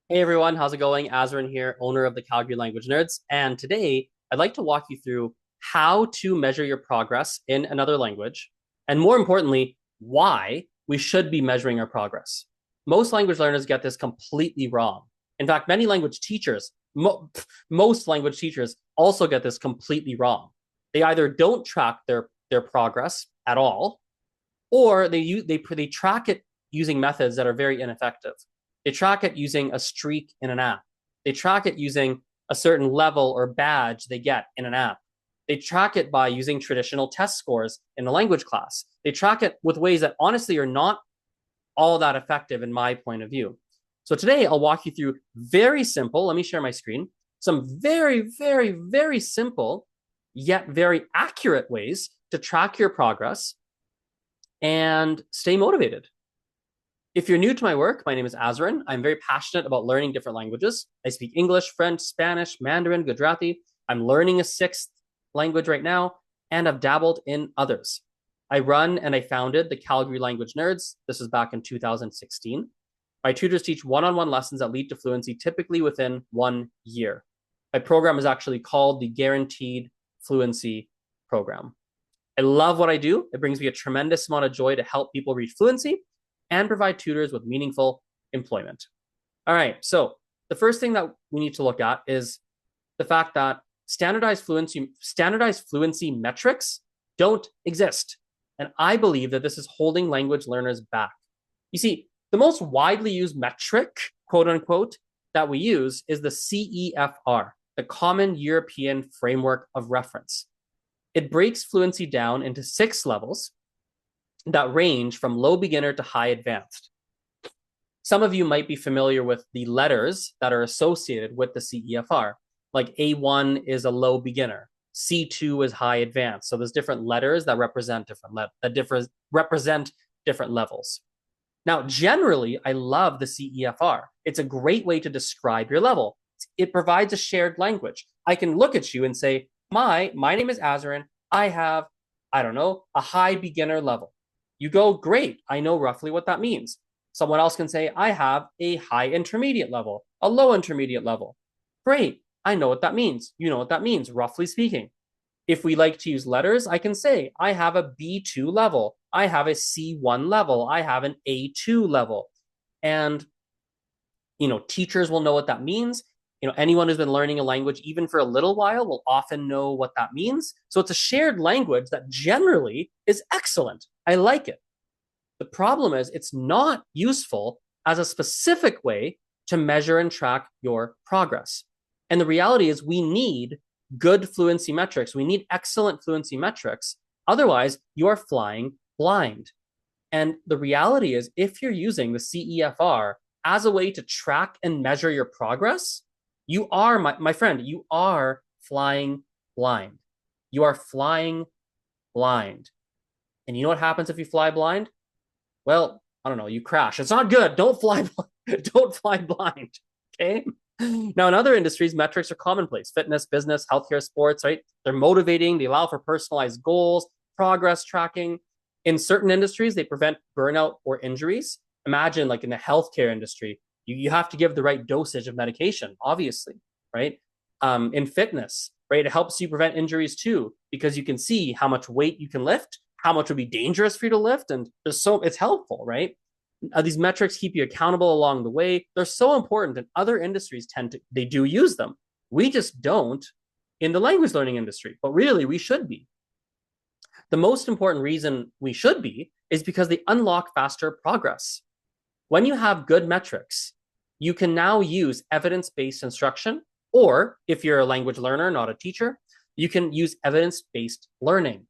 Hey everyone, how's it going? Azren here, owner of the Calgary Language Nerds. And today I'd like to walk you through how to measure your progress in another language. And more importantly, why we should be measuring our progress. Most language learners get this completely wrong. In fact, many language teachers, most language teachers also get this completely wrong. They either don't track their progress at all, or they track it using methods that are very ineffective. They track it using a streak in an app. They track it using a certain level or badge they get in an app. They track it by using traditional test scores in a language class. They track it with ways that honestly are not all that effective in my point of view. So today I'll walk you through very simple, let me share my screen, some very simple yet very accurate ways to track your progress and stay motivated. If you're new to my work, my name is Azren. I'm very passionate about learning different languages. I speak English, French, Spanish, Mandarin, Gujarati. I'm learning a sixth language right now, and I've dabbled in others. I run and I founded the Calgary Language Nerds. This was back in 2016. My tutors teach one-on-one lessons that lead to fluency typically within 1 year. My program is actually called the Guaranteed Fluency Program. I love what I do. It brings me a tremendous amount of joy to help people reach fluency and provide tutors with meaningful employment. All right, so the first thing that we need to look at is the fact that standardized fluency metrics don't exist. And I believe that this is holding language learners back. You see, the most widely used metric, quote unquote, that we use is the CEFR, the Common European Framework of Reference. It breaks fluency down into 6 levels that range from low beginner to high advanced. Some of you might be familiar with the letters that are associated with the CEFR. Like A1 is a low beginner, C2 is high advanced. So there's different letters that represent different levels. Now, generally, I love the CEFR. It's a great way to describe your level. It provides a shared language. I can look at you and say, my name is Azren. I have, I don't know, a high beginner level. You go, great. I know roughly what that means. Someone else can say, I have a high intermediate level, a low intermediate level. Great. I know what that means. You know what that means, roughly speaking. If we like to use letters, I can say, I have a B2 level. I have a C1 level. I have an A2 level. And, teachers will know what that means. Anyone who's been learning a language, even for a little while, will often know what that means. So it's a shared language that generally is excellent. I like it. The problem is it's not useful as a specific way to measure and track your progress. And the reality is we need good fluency metrics. We need excellent fluency metrics. Otherwise, you are flying blind. And the reality is if you're using the CEFR as a way to track and measure your progress, you are, my friend, you are flying blind. You are flying blind. And you know what happens if you fly blind? Well, I don't know, you crash. It's not good. Don't fly don't fly blind. Okay? Now, in other industries, metrics are commonplace. Fitness, business, healthcare, sports, right? They're motivating, they allow for personalized goals, progress tracking. In certain industries, they prevent burnout or injuries. Imagine like in the healthcare industry, you have to give the right dosage of medication, obviously, right? In fitness, right? It helps you prevent injuries too, because you can see how much weight you can lift, how much would be dangerous for you to lift, and it's helpful, right? These metrics keep you accountable along the way. They're so important, and other industries they do use them. We just don't in the language learning industry, but really we should be. The most important reason we should be is because they unlock faster progress. When you have good metrics, you can now use evidence-based instruction, or if you're a language learner, not a teacher, you can use evidence-based learning.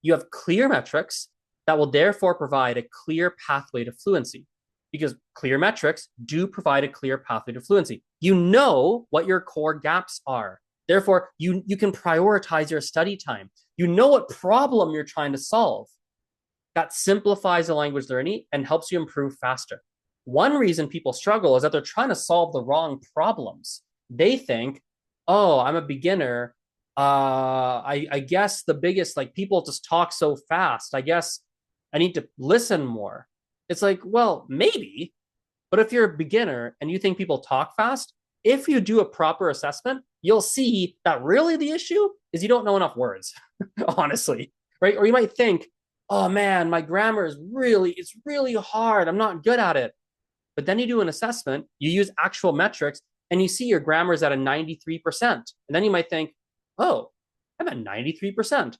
You have clear metrics that will therefore provide a clear pathway to fluency, because clear metrics do provide a clear pathway to fluency. You know what your core gaps are. Therefore, you can prioritize your study time. You know what problem you're trying to solve. That simplifies the language learning and helps you improve faster. One reason people struggle is that they're trying to solve the wrong problems. They think, oh, I'm a beginner. I guess the biggest, like, people just talk so fast. I guess I need to listen more. It's like, well, maybe, But if you're a beginner and you think people talk fast, if you do a proper assessment, you'll see that really the issue is you don't know enough words, honestly, right? Or you might think, oh man, my grammar is it's really hard. I'm not good at it. But then you do an assessment, you use actual metrics, and you see your grammar is at a 93%. And then you might think, oh, I'm at 93%.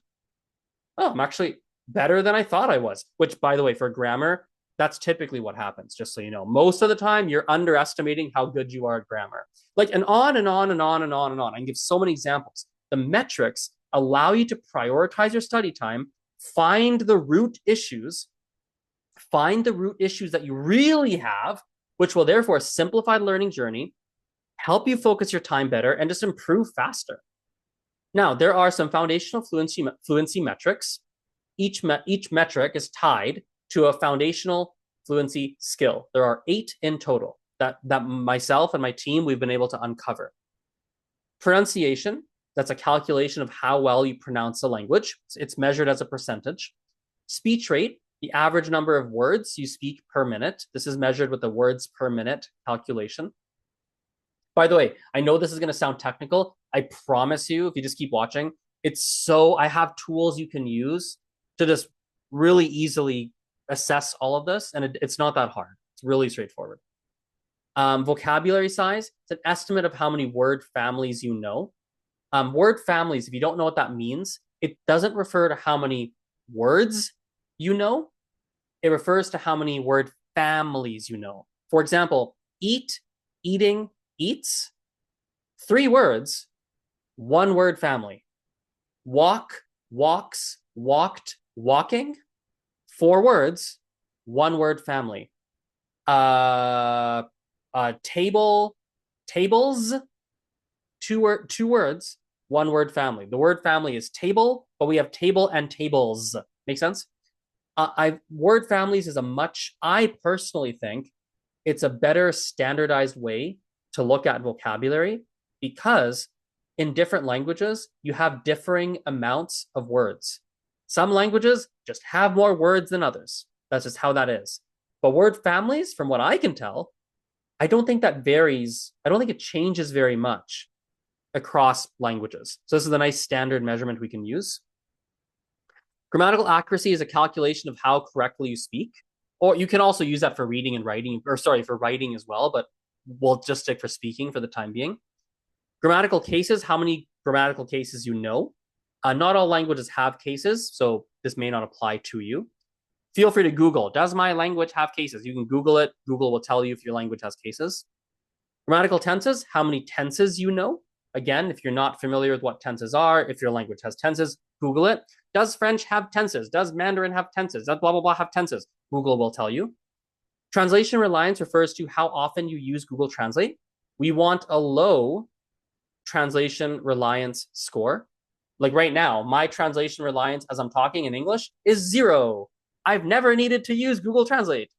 Oh, I'm actually better than I thought I was, which, by the way, for grammar, that's typically what happens, just so you know. Most of the time, you're underestimating how good you are at grammar. Like, and on and on and on and on and on. I can give so many examples. The metrics allow you to prioritize your study time, find the root issues, that you really have, which will therefore simplify the learning journey, help you focus your time better, and just improve faster. Now, there are some foundational fluency metrics. Each metric is tied to a foundational fluency skill. There are 8 in total that myself and my team, we've been able to uncover. Pronunciation, that's a calculation of how well you pronounce a language. It's measured as a percentage. Speech rate, the average number of words you speak per minute. This is measured with the words per minute calculation. By the way, I know this is going to sound technical. I promise you, if you just keep watching, I have tools you can use to just really easily assess all of this, and it's not that hard. It's really straightforward. Vocabulary size, it's an estimate of how many word families you know. Word families, if you don't know what that means, it doesn't refer to how many words you know. It refers to how many word families you know. For example, eat, eating, eats, 3 words, 1 word family. Walk, walks, walked, walking, 4 words, 1 word family. Table, tables, 2 words, 1 word family. The word family is table, but we have table and tables. Make sense? Word families is I personally think it's a better standardized way to look at vocabulary, because in different languages, you have differing amounts of words. Some languages just have more words than others. That's just how that is. But word families, from what I can tell, I don't think that varies. I don't think it changes very much across languages. So this is a nice standard measurement we can use. Grammatical accuracy is a calculation of how correctly you speak. Or you can also use that for reading and writing, for writing as well, but we'll just stick for speaking for the time being. Grammatical cases, how many grammatical cases you know. Not all languages have cases, so this may not apply to you. Feel free to Google, does my language have cases? You can Google it. Google will tell you if your language has cases. Grammatical tenses, how many tenses you know. Again, if you're not familiar with what tenses are, if your language has tenses, Google it. Does French have tenses? Does Mandarin have tenses? Does blah, blah, blah have tenses? Google will tell you. Translation reliance refers to how often you use Google Translate. We want a low translation reliance score. Like right now, my translation reliance as I'm talking in English is 0. I've never needed to use Google Translate.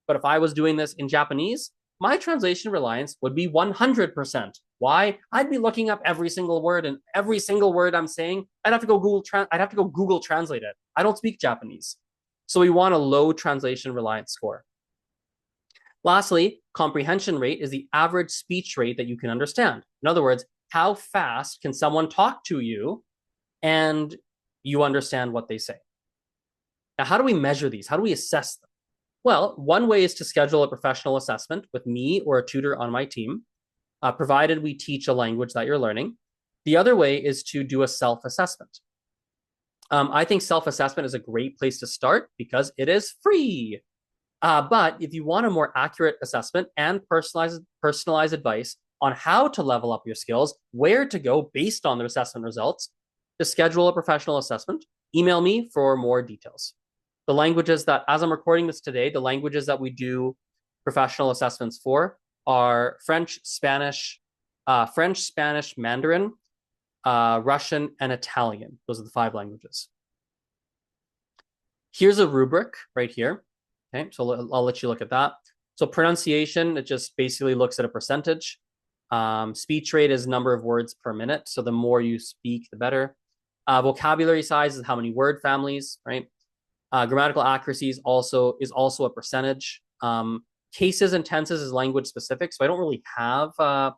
But if I was doing this in Japanese, my translation reliance would be 100%. Why? I'd be looking up every single word, and every single word I'm saying, I'd have to go Google Translate it. I don't speak Japanese. So we want a low translation reliance score. Lastly, comprehension rate is the average speech rate that you can understand. In other words, how fast can someone talk to you and you understand what they say? Now, how do we measure these? How do we assess them? Well, one way is to schedule a professional assessment with me or a tutor on my team, provided we teach a language that you're learning. The other way is to do a self-assessment. I think self-assessment is a great place to start because it is free. But if you want a more accurate assessment and personalized advice on how to level up your skills, where to go based on the assessment results, to schedule a professional assessment, email me for more details. The languages that, as I'm recording this today, the languages that we do professional assessments for are French, Spanish, Mandarin, Russian, and Italian. Those are the 5 languages. Here's a rubric right here. Okay, so I'll let you look at that. So pronunciation, it just basically looks at a percentage. Speech rate is number of words per minute. So the more you speak, the better. Vocabulary size is how many word families, right? Grammatical accuracy is also a percentage. Cases and tenses is language specific, so I don't really have, I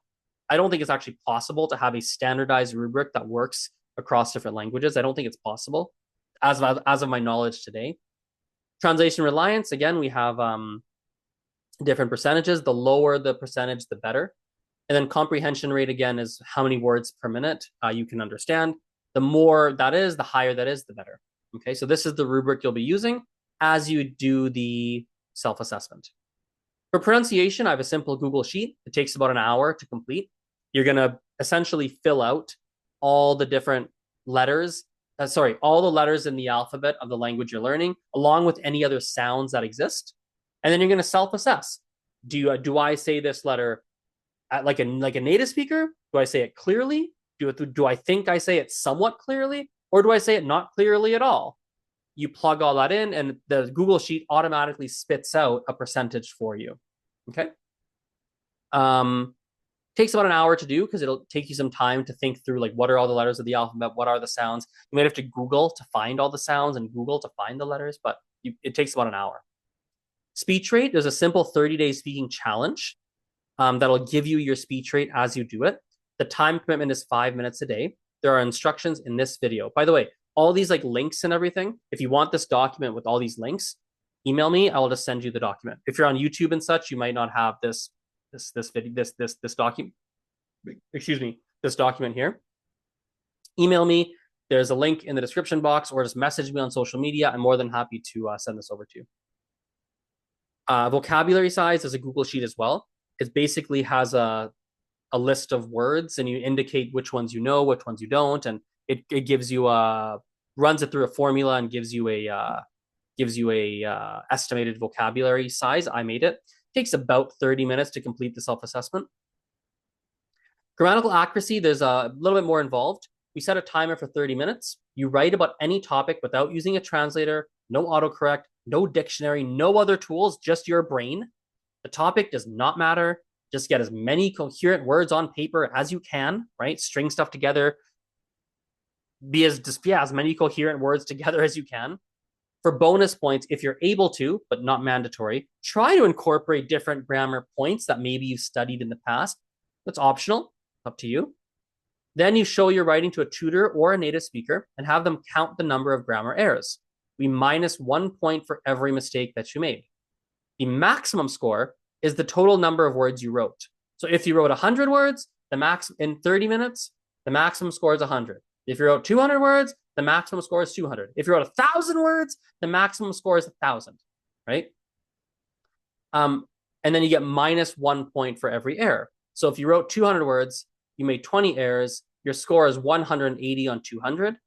don't think it's actually possible to have a standardized rubric that works across different languages. I don't think it's possible as of my knowledge today. Translation reliance, again, we have different percentages. The lower the percentage, the better. And then comprehension rate, again, is how many words per minute you can understand. The more that is, the higher that is, the better. Okay, so this is the rubric you'll be using as you do the self-assessment. For pronunciation, I have a simple Google Sheet. It takes about an hour to complete. You're going to essentially fill out all the different letters, all the letters in the alphabet of the language you're learning, along with any other sounds that exist. And then you're going to self-assess. Do I say this letter like a native speaker? Do I say it clearly? Do I think I say it somewhat clearly? Or do I say it not clearly at all? You plug all that in, and the Google Sheet automatically spits out a percentage for you. Okay. Takes about an hour to do because it'll take you some time to think through, like, what are all the letters of the alphabet? What are the sounds? You might have to Google to find all the sounds and Google to find the letters, but it takes about an hour. Speech rate, there's a simple 30-day speaking challenge that'll give you your speech rate as you do it. The time commitment is 5 minutes a day. There are instructions in this video. By the way, all these like links and everything, if you want this document with all these links, email me. I will just send you the document. If you're on YouTube and such, you might not have this document. Excuse me, this document here. Email me. There's a link in the description box, or just message me on social media. I'm more than happy to send this over to you. Vocabulary size is a Google Sheet as well. It basically has a list of words, and you indicate which ones you know, which ones you don't, and it gives you runs it through a formula and gives you a estimated vocabulary size. I made it. Takes about 30 minutes to complete the self-assessment. Grammatical accuracy, there's a little bit more involved. We set a timer for 30 minutes. You write about any topic without using a translator, no autocorrect, no dictionary, no other tools, just your brain. The topic does not matter. Just get as many coherent words on paper as you can, right? String stuff together. Be as many coherent words together as you can. For bonus points, if you're able to, but not mandatory, try to incorporate different grammar points that maybe you've studied in the past. That's optional, up to you. Then you show your writing to a tutor or a native speaker and have them count the number of grammar errors. We minus 1 point for every mistake that you made. The maximum score is the total number of words you wrote. So if you wrote 100 words, in 30 minutes, the maximum score is 100. If you wrote 200 words, the maximum score is 200. If you wrote 1,000 words, the maximum score is 1,000, right? And then you get minus 1 point for every error. So if you wrote 200 words, you made 20 errors, your score is 180 on 200.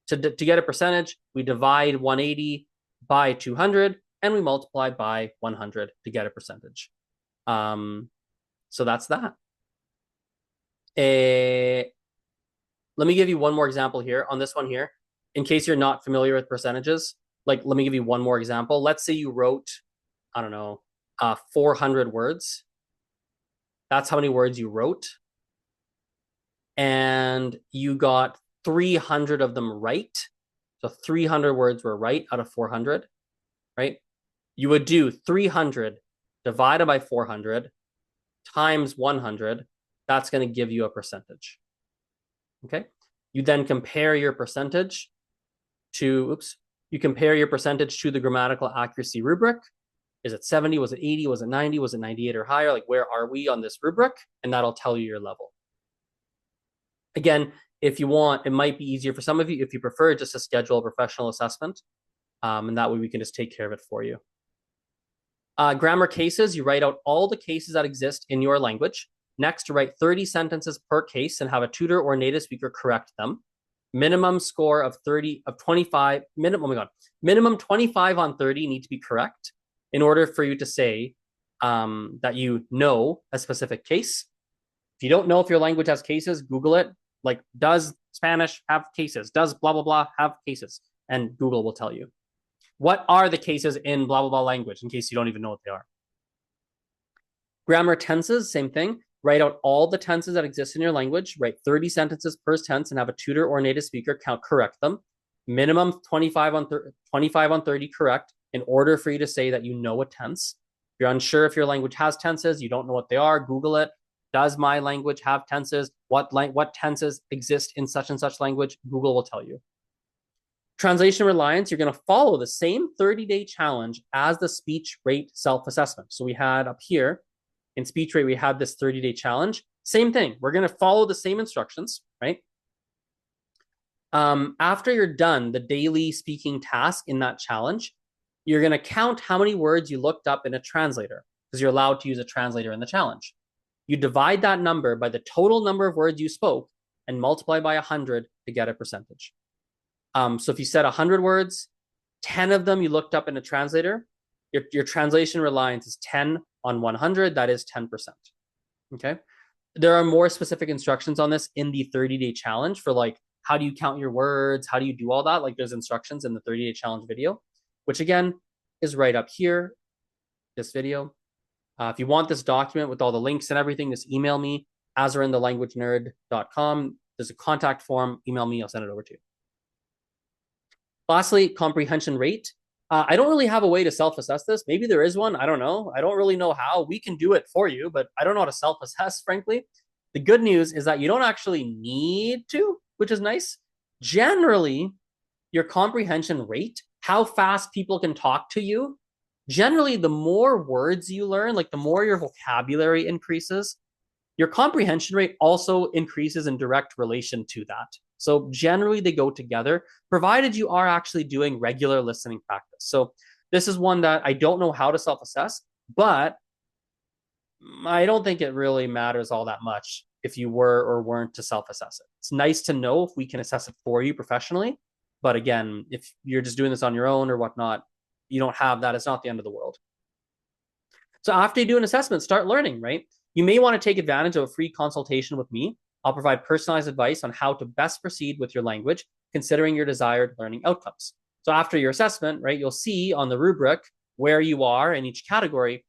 To get a percentage, we divide 180 by 200, and we multiply by 100 to get a percentage. So that's that. Let me give you one more example here on this one here. In case you're not familiar with percentages, like, let me give you one more example. Let's say you wrote, 400 words. That's how many words you wrote. And you got 300 of them right. So 300 words were right out of 400, right? You would do 300 divided by 400 times 100. That's going to give you a percentage. Okay. You then compare your percentage to, the grammatical accuracy rubric. Is it 70? Was it 80? Was it 90? Was it 98 or higher? Like, where are we on this rubric? And that'll tell you your level. Again, if you want, it might be easier for some of you if you prefer just to schedule a professional assessment. And that way we can just take care of it for you. Grammar cases, you write out all the cases that exist in your language. Next, write 30 sentences per case and have a tutor or native speaker correct them. Minimum score of 25, minimum 25 on 30 need to be correct in order for you to say that you know a specific case. If you don't know if your language has cases, Google it. Like, does Spanish have cases? Does blah, blah, blah have cases? And Google will tell you. What are the cases in blah, blah, blah language, in case you don't even know what they are? Grammar tenses, same thing. Write out all the tenses that exist in your language. Write 30 sentences per tense and have a tutor or native speaker correct them. Minimum 25 on 30 correct in order for you to say that you know a tense. If you're unsure if your language has tenses, you don't know what they are, Google it. Does my language have tenses? What tenses exist in such and such language? Google will tell you. Translation reliance, you're going to follow the same 30-day challenge as the speech rate self-assessment. So we had up here in speech rate, we had this 30-day challenge. Same thing. We're going to follow the same instructions, right? After you're done the daily speaking task in that challenge, you're going to count how many words you looked up in a translator, because you're allowed to use a translator in the challenge. You divide that number by the total number of words you spoke and multiply by 100 to get a percentage. So if you said 100 words, 10 of them you looked up in a translator, your translation reliance is 10 on 100. That is 10%. Okay. There are more specific instructions on this in the 30-day challenge for like, how do you count your words? How do you do all that? Like there's instructions in the 30-day challenge video, which again is right up here, this video. If you want this document with all the links and everything, just email me, azrenthelanguagenerd.com. There's a contact form. Email me. I'll send it over to you. Lastly, comprehension rate. I don't really have a way to self-assess this. Maybe there is one. I don't know. I don't really know how. We can do it for you, but I don't know how to self-assess, frankly. The good news is that you don't actually need to, which is nice. Generally, your comprehension rate, how fast people can talk to you, generally, the more words you learn, like the more your vocabulary increases, your comprehension rate also increases in direct relation to that. So generally they go together, provided you are actually doing regular listening practice. So this is one that I don't know how to self-assess, but I don't think it really matters all that much if you were or weren't to self-assess it. It's nice to know if we can assess it for you professionally. But again, if you're just doing this on your own or whatnot, you don't have that. It's not the end of the world. So after you do an assessment, start learning, right? You may want to take advantage of a free consultation with me. I'll provide personalized advice on how to best proceed with your language, considering your desired learning outcomes. So after your assessment, right, you'll see on the rubric where you are in each category.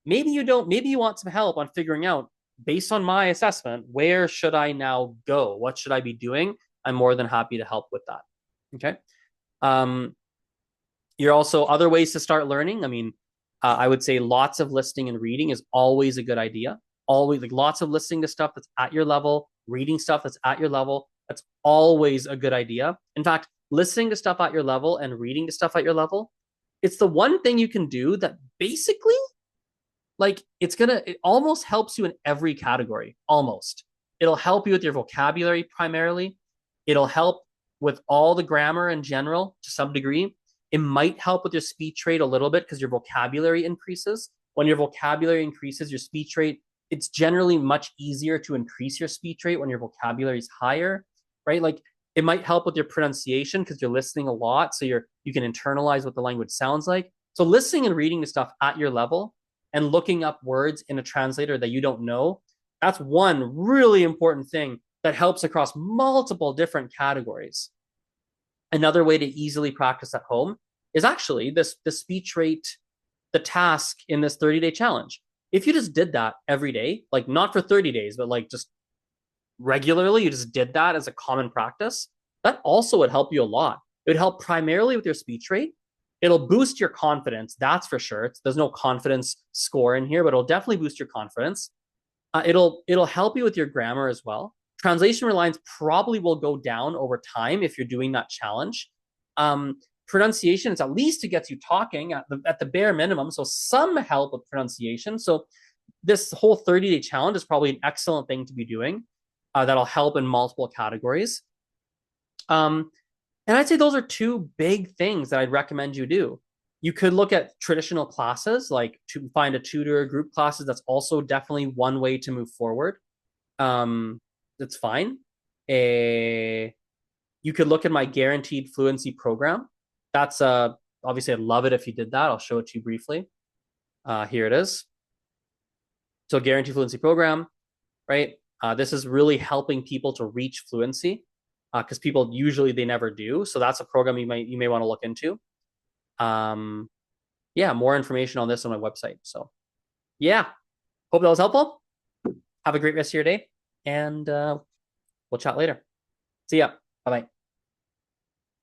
Maybe you don't, maybe you want some help on figuring out, based on my assessment, where should I now go? What should I be doing? I'm more than happy to help with that. Okay. You're also other ways to start learning. I mean, I would say lots of listening and reading is always a good idea. Always, like lots of listening to stuff that's at your level, reading stuff that's at your level. That's always a good idea. In fact, listening to stuff at your level and reading to stuff at your level, it's the one thing you can do that basically, like, it almost helps you in every category. Almost. It'll help you with your vocabulary primarily. It'll help with all the grammar in general to some degree. It might help with your speech rate a little bit because your vocabulary increases. When your vocabulary increases, your speech rate, it's generally much easier to increase your speech rate when your vocabulary is higher, right? Like it might help with your pronunciation because you're listening a lot, so you can internalize what the language sounds like. So listening and reading the stuff at your level and looking up words in a translator that you don't know, that's one really important thing that helps across multiple different categories. Another way to easily practice at home is actually the speech rate, the task in this 30-day challenge. If you just did that every day, like not for 30 days, but like just regularly, you just did that as a common practice, that also would help you a lot. It would help primarily with your speech rate. It'll boost your confidence, that's for sure. There's no confidence score in here, but it'll definitely boost your confidence. It'll help you with your grammar as well. Translation reliance probably will go down over time if you're doing that challenge. Pronunciation is at least it gets you talking at the bare minimum, so some help with pronunciation. So this whole 30-day challenge is probably an excellent thing to be doing. That'll help in multiple categories. And I'd say those are two big things that I'd recommend you do. You could look at traditional classes, like to find a tutor or group classes. That's also definitely one way to move forward. That's fine. You could look at my guaranteed fluency program. That's obviously I'd love it if you did that. I'll show it to you briefly. Here it is. So guaranteed fluency program, right? This is really helping people to reach fluency because people usually they never do. So that's a program you may want to look into. Yeah, more information on this on my website. So yeah, hope that was helpful. Have a great rest of your day, and we'll chat later. See ya. Bye-bye.